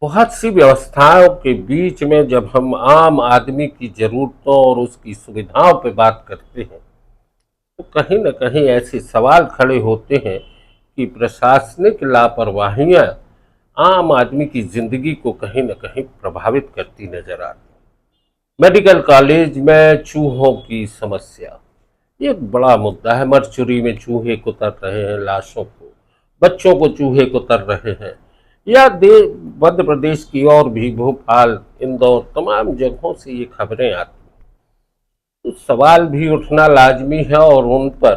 बहुत सी व्यवस्थाओं के बीच में जब हम आम आदमी की ज़रूरतों और उसकी सुविधाओं पर बात करते हैं तो कहीं न कहीं ऐसे सवाल खड़े होते हैं कि प्रशासनिक लापरवाहियाँ आम आदमी की ज़िंदगी को कहीं न कहीं प्रभावित करती नज़र आती हैं। मेडिकल कॉलेज में चूहों की समस्या ये एक बड़ा मुद्दा है। मरचुरी में चूहे कुतर रहे हैं लाशों को, बच्चों को चूहे कुतर रहे हैं, या मध्य प्रदेश की और भी भोपाल, इंदौर तमाम जगहों से ये खबरें आती हैं। तो सवाल भी उठना लाजमी है और उन पर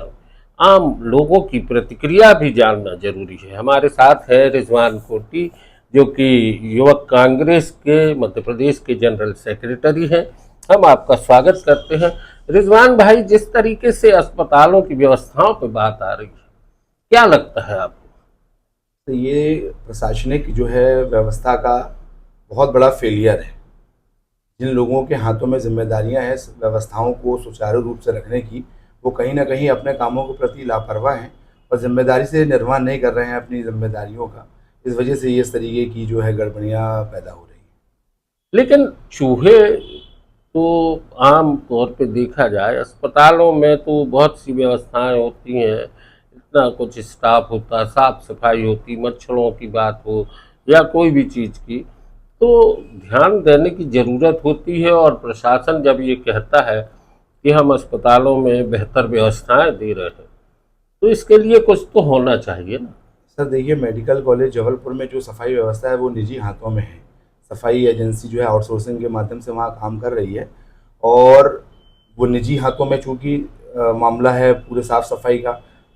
आम लोगों की प्रतिक्रिया भी जानना जरूरी है। हमारे साथ है रिजवान कोटी, जो कि युवक कांग्रेस के मध्य प्रदेश के जनरल सेक्रेटरी हैं। हम आपका स्वागत करते हैं। रिजवान भाई, जिस तरीके से अस्पतालों की व्यवस्थाओं पर बात आ रही है, क्या लगता है आपको? तो ये प्रशासनिक जो है व्यवस्था का बहुत बड़ा फेलियर है। जिन लोगों के हाथों में जिम्मेदारियां हैं व्यवस्थाओं को सुचारू रूप से रखने की, वो कहीं ना कहीं अपने कामों के प्रति लापरवाह हैं और जिम्मेदारी से निर्वहन नहीं कर रहे हैं अपनी जिम्मेदारियों का। इस वजह से ये इस तरीके की जो है गड़बड़ियाँ पैदा हो रही हैं। लेकिन चूहे तो आम तौर पे देखा जाए अस्पतालों में तो बहुत सी व्यवस्थाएं होती हैं, इतना कुछ स्टाफ होता, साफ सफाई होती, मच्छरों की बात हो या कोई भी चीज़ की, तो ध्यान देने की ज़रूरत होती है। और प्रशासन जब ये कहता है कि हम अस्पतालों में बेहतर व्यवस्थाएं दे रहे हैं, तो इसके लिए कुछ तो होना चाहिए ना। सर देखिए, मेडिकल कॉलेज जबलपुर में जो सफाई व्यवस्था है वो निजी हाथों में है। सफाई एजेंसी जो है आउटसोर्सिंग के माध्यम से वहाँ काम कर रही है और वो निजी हाथों में चूँकि मामला है पूरे साफ सफाई का,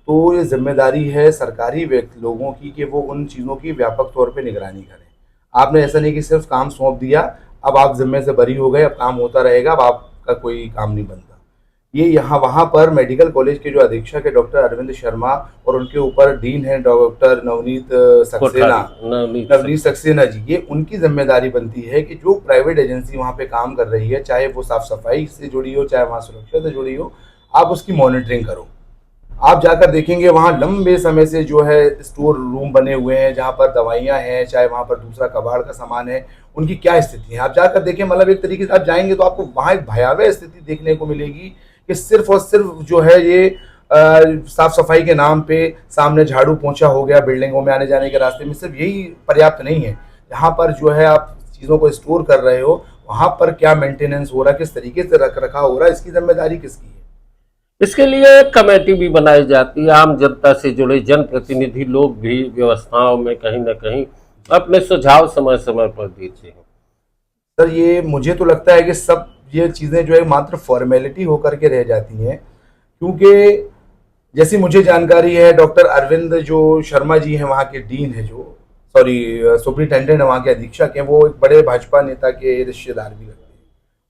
तो ये जिम्मेदारी है सरकारी व्यक्ति लोगों की कि वो उन चीज़ों की व्यापक तौर पे निगरानी करें। आपने ऐसा नहीं कि सिर्फ काम सौंप दिया, अब आप जिम्मे से बरी हो गए, अब काम होता रहेगा, अब आपका कोई काम नहीं बनता। ये यहाँ वहाँ पर मेडिकल कॉलेज के जो अधीक्षक है डॉक्टर अरविंद शर्मा और उनके ऊपर डीन है डॉक्टर सक्सेना नवनीत सक्सेना जी, ये उनकी जिम्मेदारी बनती है कि जो प्राइवेट एजेंसी वहाँ पे काम कर रही है, चाहे वो साफ सफाई से जुड़ी हो, चाहे वहाँ सुरक्षा से जुड़ी हो, आप उसकी मॉनिटरिंग करो। आप जाकर देखेंगे वहाँ लंबे समय से जो है स्टोर रूम बने हुए हैं जहाँ पर दवाइयाँ हैं, चाहे वहाँ पर दूसरा कबाड़ का सामान है, उनकी क्या स्थिति है आप जाकर देखें। मतलब एक तरीके से आप जाएंगे तो आपको वहाँ एक भयावह स्थिति देखने को मिलेगी कि सिर्फ और सिर्फ जो है ये साफ सफाई के नाम पे सामने झाड़ू पोंछा हो गया, बिल्डिंगों में आने जाने के रास्ते में सिर्फ यही पर्याप्त नहीं है। यहाँ पर जो है आप चीज़ों को स्टोर कर रहे हो, वहाँ पर क्या मेंटेनेंस हो रहा है, किस तरीके से रख रखा हो रहा है, इसकी जिम्मेदारी किसकी है? इसके लिए एक कमेटी भी बनाई जाती है। आम जनता से जुड़े जनप्रतिनिधि लोग भी व्यवस्थाओं में कहीं न कहीं अपने सुझाव समय समय पर देते हैं। सर ये मुझे तो लगता है कि सब ये चीज़ें जो है मात्र फॉर्मेलिटी होकर के रह जाती हैं, क्योंकि जैसी मुझे जानकारी है डॉक्टर अरविंद जो शर्मा जी हैं वहाँ के डीन है, जो सॉरी सुपरिटेंडेंट है, वहाँ के अधीक्षक हैं, वो एक बड़े भाजपा नेता के रिश्तेदार भी लगते हैं।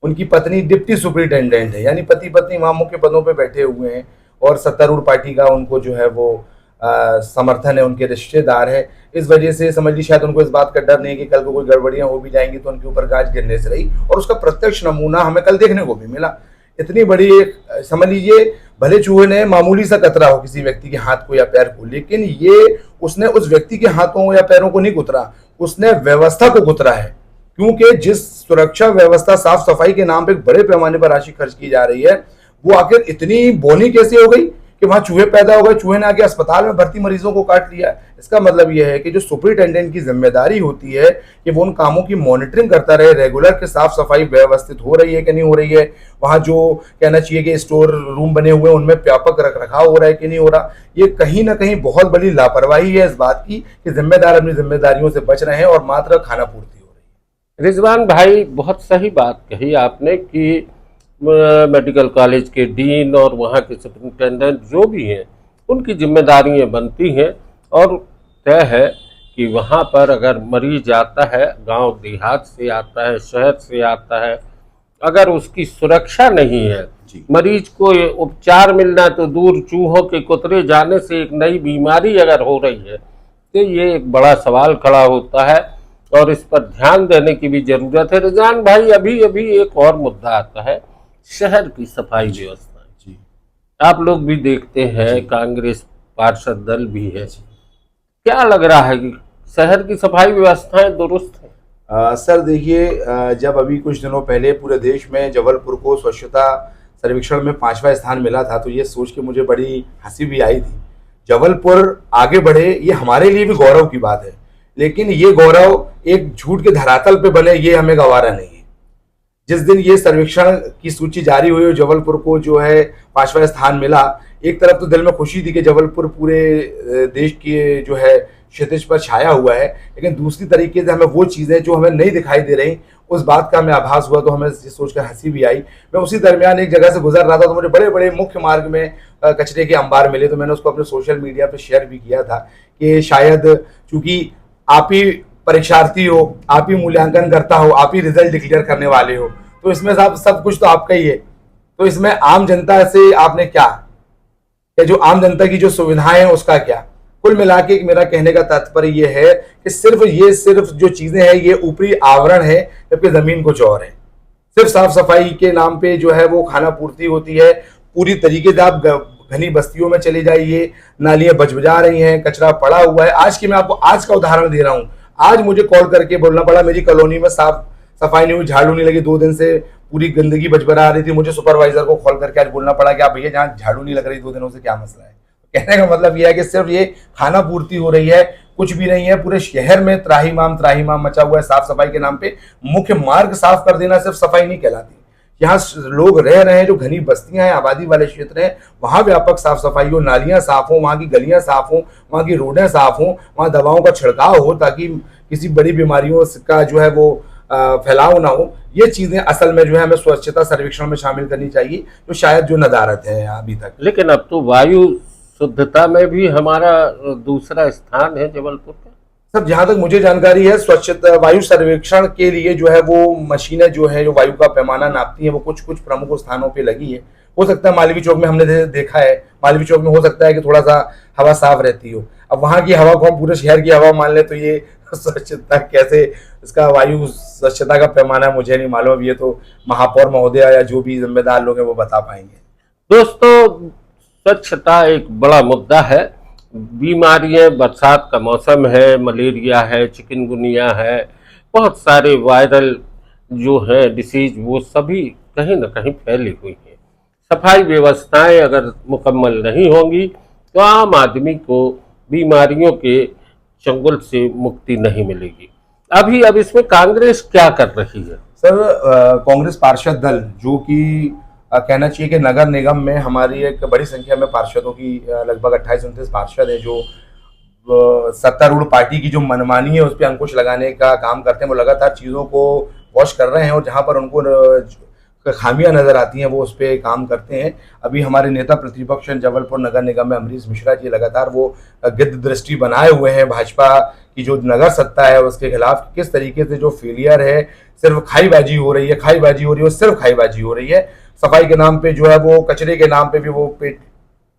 उनकी पत्नी डिप्टी सुपरिटेंडेंट है, यानी पति पत्नी वहाँ मुख्य पदों पे बैठे हुए हैं और सत्तारूढ़ पार्टी का उनको जो है वो समर्थन है, उनके रिश्तेदार है। इस वजह से समझ ली शायद उनको इस बात का डर नहीं कि कल को कोई गड़बड़ियां हो भी जाएंगी तो उनके ऊपर गाज गिरने से रही, और उसका प्रत्यक्ष नमूना हमें कल देखने को भी मिला। इतनी बड़ी एक समझ लीजिए, भले चूहे ने मामूली सा कतरा हो किसी व्यक्ति के हाथ को या पैर को, लेकिन ये उसने उस व्यक्ति के हाथों या पैरों को नहीं कुतरा, उसने व्यवस्था को कुतरा है। क्योंकि जिस सुरक्षा व्यवस्था साफ सफाई के नाम पे बड़े पैमाने पर राशि खर्च की जा रही है, वो आखिर इतनी बोनी कैसे हो गई कि वहां चूहे पैदा हो गए, चूहे ने आके अस्पताल में भर्ती मरीजों को काट लिया। इसका मतलब यह है कि जो सुपरिटेंडेंट की जिम्मेदारी होती है कि वो उन कामों की मॉनिटरिंग करता रहे, रेगुलर के साफ सफाई व्यवस्थित हो रही है कि नहीं हो रही है, वहां जो कहना चाहिए कि स्टोर रूम बने हुए हैं उनमें व्यापक रख रखाव हो रहा है कि नहीं हो रहा, ये कहीं ना कहीं बहुत बड़ी लापरवाही है इस बात की कि जिम्मेदार अपनी जिम्मेदारियों से बच रहे हैं और मात्र खाना पूर्ति हो रही है। रिजवान भाई, बहुत सही बात कही आपने कि मेडिकल कॉलेज के डीन और वहाँ के सुपरिटेंडेंट जो भी हैं उनकी जिम्मेदारियाँ बनती हैं। और तय है कि वहाँ पर अगर मरीज आता है, गांव देहात से आता है, शहर से आता है, अगर उसकी सुरक्षा नहीं है, मरीज को उपचार मिलना तो दूर, चूहों के कुतरे जाने से एक नई बीमारी अगर हो रही है तो ये एक बड़ा सवाल खड़ा होता है और इस पर ध्यान देने की भी जरूरत है। रिजवान भाई, अभी अभी एक और मुद्दा आता है, शहर की सफाई व्यवस्था जी। आप लोग भी देखते हैं, कांग्रेस पार्षद दल भी है, क्या लग रहा है कि शहर की सफाई व्यवस्थाएं दुरुस्त है? सर देखिए, जब अभी कुछ दिनों पहले पूरे देश में जबलपुर को स्वच्छता सर्वेक्षण में 5वां स्थान मिला था, तो ये सोच के मुझे बड़ी हंसी भी आई थी। जबलपुर आगे बढ़े, ये हमारे लिए भी गौरव की बात है, लेकिन ये गौरव एक झूठ के धरातल पे बने, ये हमें गवारा नहीं है। जिस दिन ये सर्वेक्षण की सूची जारी हुई और जबलपुर को जो है 5वां स्थान मिला, एक तरफ तो दिल में खुशी थी कि जबलपुर पूरे देश के जो है क्षितिज पर छाया हुआ है, लेकिन दूसरी तरीके से हमें वो चीज़ें जो हमें नहीं दिखाई दे रही, उस बात का हमें आभास हुआ, तो हमें ये सोचकर हंसी भी आई। मैं उसी दरमियान एक जगह से गुजर रहा था, तो मुझे बड़े बड़े मुख्य मार्ग में कचरे के अंबार मिले, तो मैंने उसको अपने सोशल मीडिया पर शेयर भी किया था कि शायद चूंकि आप ही परीक्षार्थी हो, आप ही मूल्यांकन करता हो, आप ही रिजल्ट डिक्लेयर करने वाले हो, तो इसमें सब कुछ तो आपका ही है। तो इसमें आम जनता से आपने क्या, या जो आम जनता की जो सुविधाएं हैं उसका क्या? कुल मिला के मेरा कहने का तात्पर्य ये है कि सिर्फ जो चीजें हैं ये ऊपरी आवरण है, जबकि जमीन कुछ और है। सिर्फ साफ सफाई के नाम पे जो है वो खाना पूर्ति होती है। पूरी तरीके से आप घनी बस्तियों में चले जाइए, नालियां बजबजा रही हैं, कचरा पड़ा हुआ है। मैं आपको आज का उदाहरण दे रहा हूं। आज मुझे कॉल करके बोलना पड़ा, मेरी कॉलोनी में साफ सफाई नहीं हुई, झाड़ू नहीं लगी, 2 दिन से पूरी गंदगी बजबरा रही थी। मुझे सुपरवाइजर को कॉल करके आज बोलना पड़ा कि आप भैया जहाँ झाड़ू नहीं लग रही 2 दिनों से, क्या मसला है? कहने का मतलब यह है कि सिर्फ ये खाना पूर्ति हो रही है, कुछ भी नहीं है। पूरे शहर में त्राहिमाम मचा हुआ है साफ सफाई के नाम पे। मुख्य मार्ग साफ कर देना सिर्फ सफाई नहीं कहलाती। यहाँ लोग रह रहे हैं, जो घनी बस्तियां हैं, आबादी वाले क्षेत्र हैं, वहां व्यापक साफ सफाई हो, नालियां साफ हो, वहां की गलियां साफ हो, वहां की रोडें साफ हो, वहां दवाओं का छिड़काव हो, ताकि किसी बड़ी बीमारियों का जो है वो फैलाव ना हो। ये चीजें असल में जो है हमें स्वच्छता सर्वेक्षण में शामिल करनी चाहिए, जो शायद जो नदारत है अभी तक। लेकिन अब तो वायु शुद्धता में भी हमारा दूसरा स्थान है जबलपुर का। सब जहां तक मुझे जानकारी है, स्वच्छता वायु सर्वेक्षण के लिए जो है वो मशीनें जो है जो वायु का पैमाना नापती है, वो कुछ कुछ प्रमुख स्थानों पे लगी है। हो सकता है मालवीय चौक में हमने देखा है, मालवीय चौक में हो सकता है कि थोड़ा सा हवा साफ रहती हो। अब वहां की हवा को हम पूरे शहर की हवा मान ले, तो ये स्वच्छता कैसे, इसका वायु स्वच्छता का पैमाना मुझे नहीं मालूम। ये तो महापौर महोदय या जो भी जिम्मेदार लोग हैं वो बता पाएंगे। दोस्तों, स्वच्छता एक बड़ा मुद्दा है। बीमारियां, बरसात का मौसम है, मलेरिया है, चिकनगुनिया है, बहुत सारे वायरल जो है डिसीज, वो सभी कहीं ना कहीं फैली हुई है। सफाई व्यवस्थाएं अगर मुकम्मल नहीं होंगी तो आम आदमी को बीमारियों के चंगुल से मुक्ति नहीं मिलेगी। अब इसमें कांग्रेस क्या कर रही है? सर, कांग्रेस पार्षद दल, जो कि कहना चाहिए कि नगर निगम में हमारी एक बड़ी संख्या में पार्षदों की लगभग 28-29 पार्षद है, जो सत्तारूढ़ पार्टी की जो मनमानी है उस पर अंकुश लगाने का काम करते हैं। वो लगातार चीज़ों को वॉश कर रहे हैं, और जहां पर उनको खामियां नजर आती हैं वो उस पर काम करते हैं। अभी हमारे नेता प्रतिपक्ष जबलपुर नगर निगम में अमरीश मिश्रा जी लगातार वो गिद्ध दृष्टि बनाए हुए हैं भाजपा की जो नगर सत्ता है उसके खिलाफ। किस तरीके से जो फेलियर है, सिर्फ खाईबाजी हो रही है, सिर्फ खाईबाजी हो रही है। सफाई के नाम पे जो है वो, कचरे के नाम पे भी वो पेट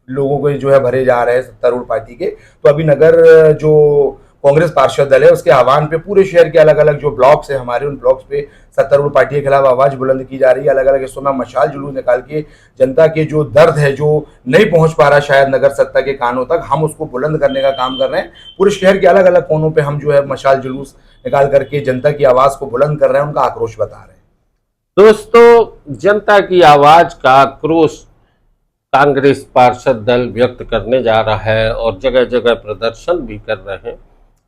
लोगों को जो है भरे जा रहे हैं सत्तारूढ़ पार्टी के। तो अभी नगर जो कांग्रेस पार्षद दल है उसके आह्वान पे पूरे शहर के अलग अलग जो ब्लॉक्स है हमारे, उन ब्लॉक्स पे सत्तारूढ़ पार्टी के खिलाफ आवाज बुलंद की जा रही है। अलग अलग हिस्सों में मशाल जुलूस निकाल के जनता के जो दर्द है, जो नहीं पहुंच पा रहा शायद नगर सत्ता के कानों तक, हम उसको बुलंद करने का काम कर रहे हैं। पूरे शहर के अलग अलग कोनों पे हम जो है मशाल जुलूस निकाल करके जनता की आवाज को बुलंद कर रहे हैं, उनका आक्रोश बता रहे हैं। दोस्तों, जनता की आवाज का आक्रोश कांग्रेस पार्षद दल व्यक्त करने जा रहा है और जगह जगह प्रदर्शन भी कर रहे हैं,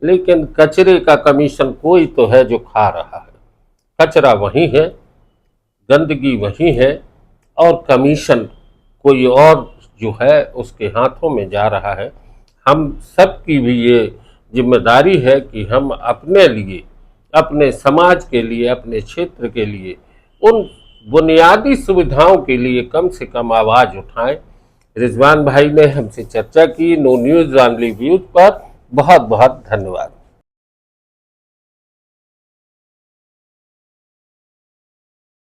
लेकिन कचरे का कमीशन कोई तो है जो खा रहा है। कचरा वही है, गंदगी वही है, और कमीशन कोई और जो है उसके हाथों में जा रहा है। हम सब की भी ये जिम्मेदारी है कि हम अपने लिए, अपने समाज के लिए, अपने क्षेत्र के लिए, उन बुनियादी सुविधाओं के लिए कम से कम आवाज़ उठाएं। रिजवान भाई ने हमसे चर्चा की नो न्यूज़ ऑनली व्यूज पर। बहुत बहुत धन्यवाद।